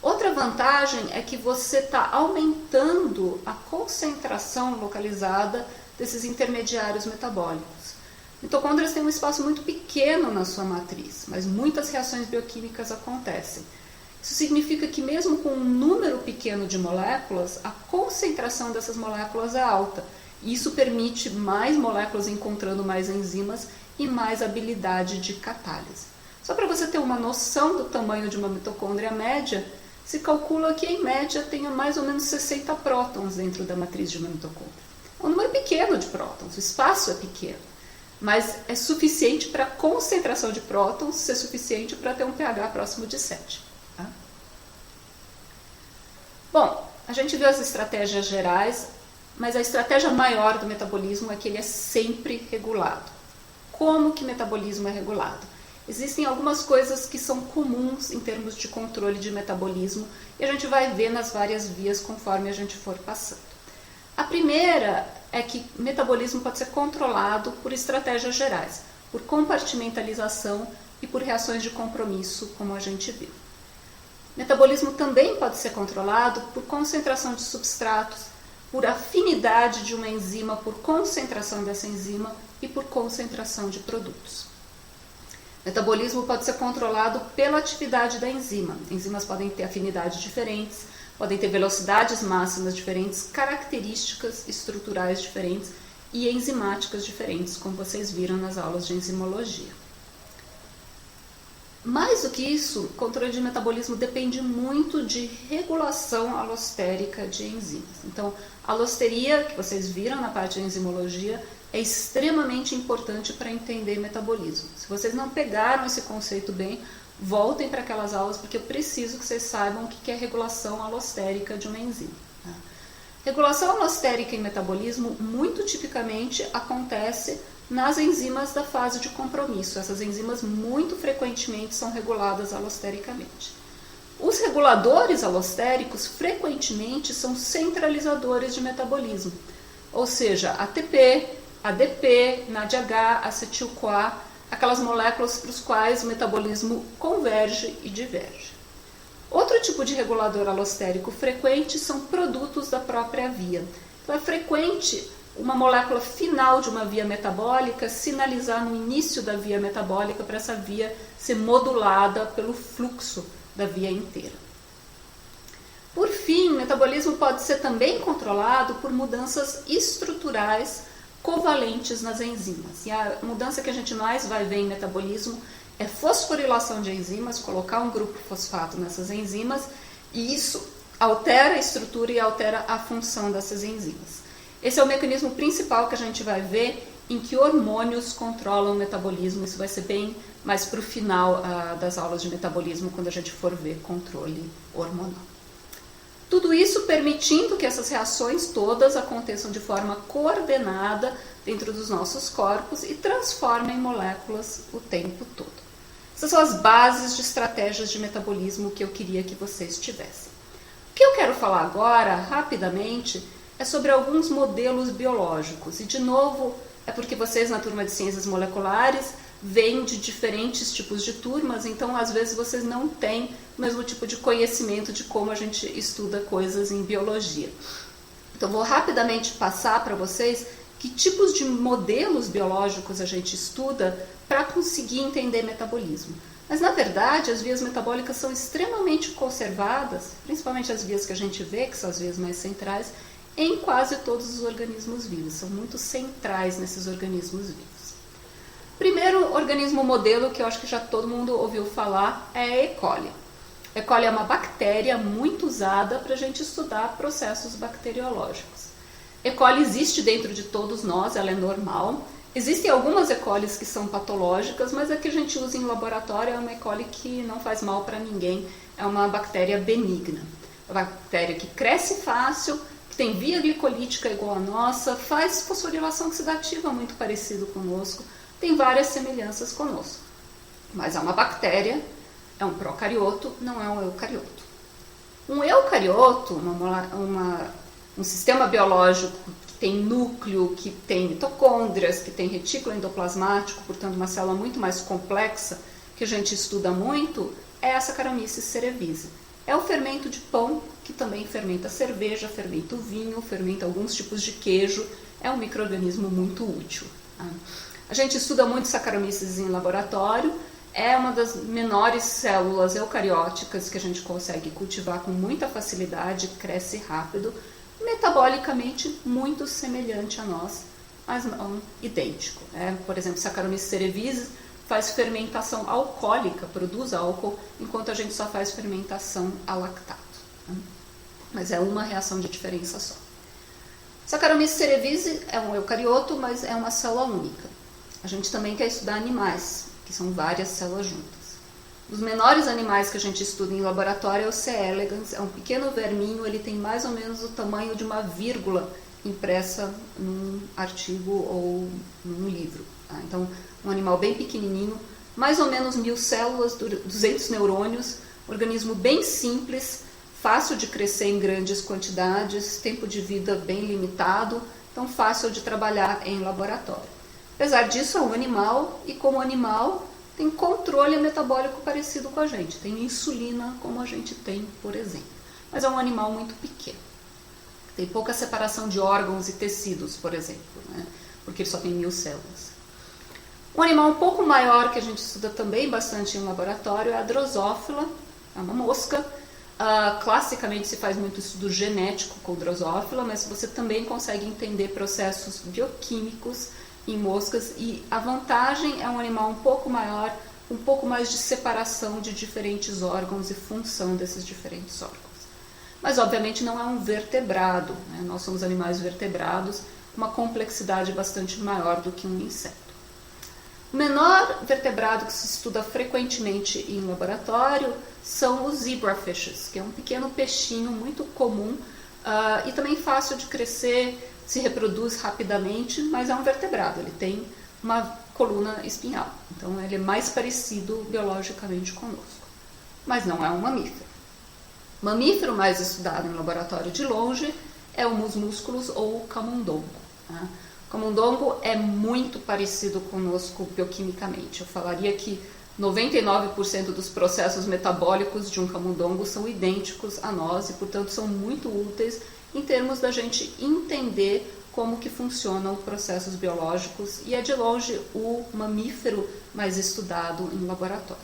Outra vantagem é que você está aumentando a concentração localizada desses intermediários metabólicos. Mitocôndrias têm um espaço muito pequeno na sua matriz, mas muitas reações bioquímicas acontecem. Isso significa que mesmo com um número pequeno de moléculas, a concentração dessas moléculas é alta. E isso permite mais moléculas encontrando mais enzimas e mais habilidade de catálise. Só para você ter uma noção do tamanho de uma mitocôndria média, se calcula que em média tenha mais ou menos 60 prótons dentro da matriz de uma mitocôndria. É um número pequeno de prótons, o espaço é pequeno, mas é suficiente para a concentração de prótons ser suficiente para ter um pH próximo de 7. Tá? Bom, a gente viu as estratégias gerais, mas a estratégia maior do metabolismo é que ele é sempre regulado. Como que metabolismo é regulado? Existem algumas coisas que são comuns em termos de controle de metabolismo e a gente vai ver nas várias vias conforme a gente for passando. A primeira é que o metabolismo pode ser controlado por estratégias gerais, por compartimentalização e por reações de compromisso, como a gente viu. O metabolismo também pode ser controlado por concentração de substratos, por afinidade de uma enzima, por concentração dessa enzima e por concentração de produtos. O metabolismo pode ser controlado pela atividade da enzima. Enzimas podem ter afinidades diferentes, podem ter velocidades máximas diferentes, características estruturais diferentes e enzimáticas diferentes, como vocês viram nas aulas de enzimologia. Mais do que isso, o controle de metabolismo depende muito de regulação alostérica de enzimas. Então, a alosteria, que vocês viram na parte de enzimologia, é extremamente importante para entender metabolismo. Se vocês não pegaram esse conceito bem, voltem para aquelas aulas, porque eu preciso que vocês saibam o que é regulação alostérica de uma enzima. Regulação alostérica em metabolismo, muito tipicamente, acontece nas enzimas da fase de compromisso. Essas enzimas muito frequentemente são reguladas alostericamente. Os reguladores alostéricos frequentemente são centralizadores de metabolismo, ou seja, ATP, ADP, NADH, acetil-CoA, aquelas moléculas para as quais o metabolismo converge e diverge. Outro tipo de regulador alostérico frequente são produtos da própria via. Então é frequente uma molécula final de uma via metabólica sinalizar no início da via metabólica para essa via ser modulada pelo fluxo da via inteira. Por fim, o metabolismo pode ser também controlado por mudanças estruturais covalentes nas enzimas. E a mudança que a gente mais vai ver em metabolismo é fosforilação de enzimas, colocar um grupo fosfato nessas enzimas, e isso altera a estrutura e altera a função dessas enzimas. Esse é o mecanismo principal que a gente vai ver em que hormônios controlam o metabolismo. Isso vai ser bem mais para o final das aulas de metabolismo, quando a gente for ver controle hormonal. Tudo isso permitindo que essas reações todas aconteçam de forma coordenada dentro dos nossos corpos e transformem moléculas o tempo todo. Essas são as bases de estratégias de metabolismo que eu queria que vocês tivessem. O que eu quero falar agora, rapidamente, é sobre alguns modelos biológicos. E, de novo, é porque vocês na turma de ciências moleculares vêm de diferentes tipos de turmas, então às vezes vocês não têm o mesmo tipo de conhecimento de como a gente estuda coisas em biologia. Então vou rapidamente passar para vocês que tipos de modelos biológicos a gente estuda para conseguir entender metabolismo. Mas na verdade as vias metabólicas são extremamente conservadas, principalmente as vias que a gente vê, que são as vias mais centrais, em quase todos os organismos vivos, são muito centrais nesses organismos vivos. Primeiro organismo modelo que eu acho que já todo mundo ouviu falar é a E. coli. A E. coli é uma bactéria muito usada para a gente estudar processos bacteriológicos. E. coli existe dentro de todos nós, ela é normal. Existem algumas E. colis que são patológicas, mas a que a gente usa em laboratório é uma E. coli que não faz mal para ninguém, é uma bactéria benigna. Uma bactéria que cresce fácil, que tem via glicolítica igual a nossa, faz fosforilação oxidativa muito parecido conosco, tem várias semelhanças conosco. Mas é uma bactéria, é um procarioto, não é um eucarioto. Um eucarioto, um sistema biológico que tem núcleo, que tem mitocôndrias, que tem retículo endoplasmático, portanto uma célula muito mais complexa, que a gente estuda muito, é a Saccharomyces cerevisiae. É o fermento de pão, que também fermenta cerveja, fermenta o vinho, fermenta alguns tipos de queijo, é um micro-organismo muito útil. A gente estuda muito Saccharomyces em laboratório, é uma das menores células eucarióticas que a gente consegue cultivar com muita facilidade, cresce rápido, metabolicamente muito semelhante a nós, mas não idêntico. Por exemplo, Saccharomyces cerevisiae faz fermentação alcoólica, produz álcool, enquanto a gente só faz fermentação a lactato. Mas é uma reação de diferença só. Saccharomyces cerevisiae é um eucarioto, mas é uma célula única. A gente também quer estudar animais, que são várias células juntas. Os menores animais que a gente estuda em laboratório é o C. elegans, é um pequeno verminho, ele tem mais ou menos o tamanho de uma vírgula impressa num artigo ou num livro. Então, um animal bem pequenininho, mais ou menos 1000 células, 200 neurônios, organismo bem simples, fácil de crescer em grandes quantidades, tempo de vida bem limitado, então fácil de trabalhar em laboratório. Apesar disso, é um animal, e como animal, tem controle metabólico parecido com a gente. Tem insulina, como a gente tem, por exemplo. Mas é um animal muito pequeno. Tem pouca separação de órgãos e tecidos, por exemplo, porque ele só tem 1000 células. Um animal um pouco maior, que a gente estuda também bastante em laboratório, é a drosófila, é uma mosca. Classicamente se faz muito estudo genético com drosófila, mas você também consegue entender processos bioquímicos em moscas, e a vantagem é um animal um pouco maior, um pouco mais de separação de diferentes órgãos e função desses diferentes órgãos. Mas obviamente não é um vertebrado, nós somos animais vertebrados, uma complexidade bastante maior do que um inseto. O menor vertebrado que se estuda frequentemente em laboratório são os zebrafishes, que é um pequeno peixinho muito comum e também fácil de crescer, se reproduz rapidamente, mas é um vertebrado, ele tem uma coluna espinhal, então ele é mais parecido biologicamente conosco, mas não é um mamífero. O mamífero mais estudado em laboratório de longe é o musmúsculos ou o camundongo. Tá? O camundongo é muito parecido conosco bioquimicamente. Eu falaria que 99% dos processos metabólicos de um camundongo são idênticos a nós e, portanto, são muito úteis em termos da gente entender como que funcionam processos biológicos e é de longe o mamífero mais estudado em laboratório.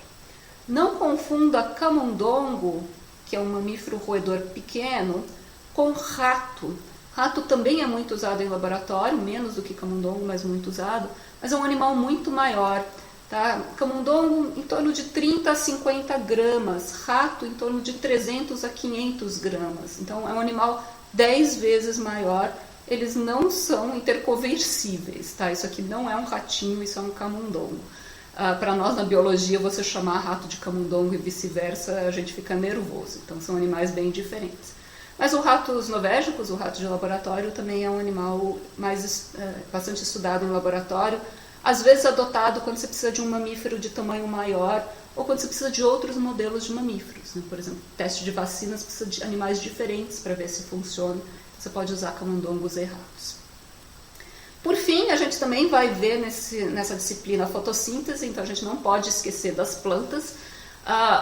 Não confunda camundongo, que é um mamífero roedor pequeno, com rato. Rato também é muito usado em laboratório, menos do que camundongo, mas muito usado, mas é um animal muito maior. Tá? Camundongo em torno de 30 a 50 gramas, rato em torno de 300 a 500 gramas. Então é um animal 10 vezes maior. Eles não são interconversíveis, tá? Isso aqui não é um ratinho, isso é um camundongo. Para nós na biologia, você chamar rato de camundongo e vice-versa, a gente fica nervoso. Então são animais bem diferentes. Mas o ratos novégicos, o rato de laboratório, também é um animal bastante estudado no laboratório, às vezes adotado quando você precisa de um mamífero de tamanho maior ou quando você precisa de outros modelos de mamíferos. Né? Por exemplo, teste de vacinas precisa de animais diferentes para ver se funciona. Você pode usar camundongos e ratos. Por fim, a gente também vai ver nessa disciplina a fotossíntese, então a gente não pode esquecer das plantas.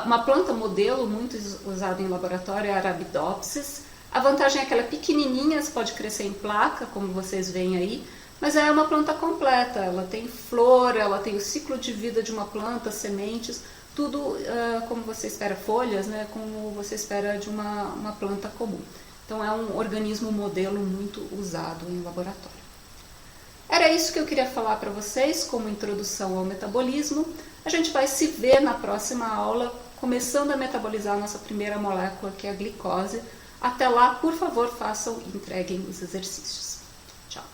Uma planta modelo muito usada em laboratório é a Arabidopsis. A vantagem é que ela é pequenininha, você pode crescer em placa, como vocês veem aí, mas é uma planta completa. Ela tem flor, ela tem o ciclo de vida de uma planta, sementes, tudo como você espera, folhas, né, como você espera de uma planta comum. Então é um organismo modelo muito usado em laboratório. Era isso que eu queria falar para vocês como introdução ao metabolismo. A gente vai se ver na próxima aula, começando a metabolizar a nossa primeira molécula, que é a glicose. Até lá, por favor, façam e entreguem os exercícios. Tchau!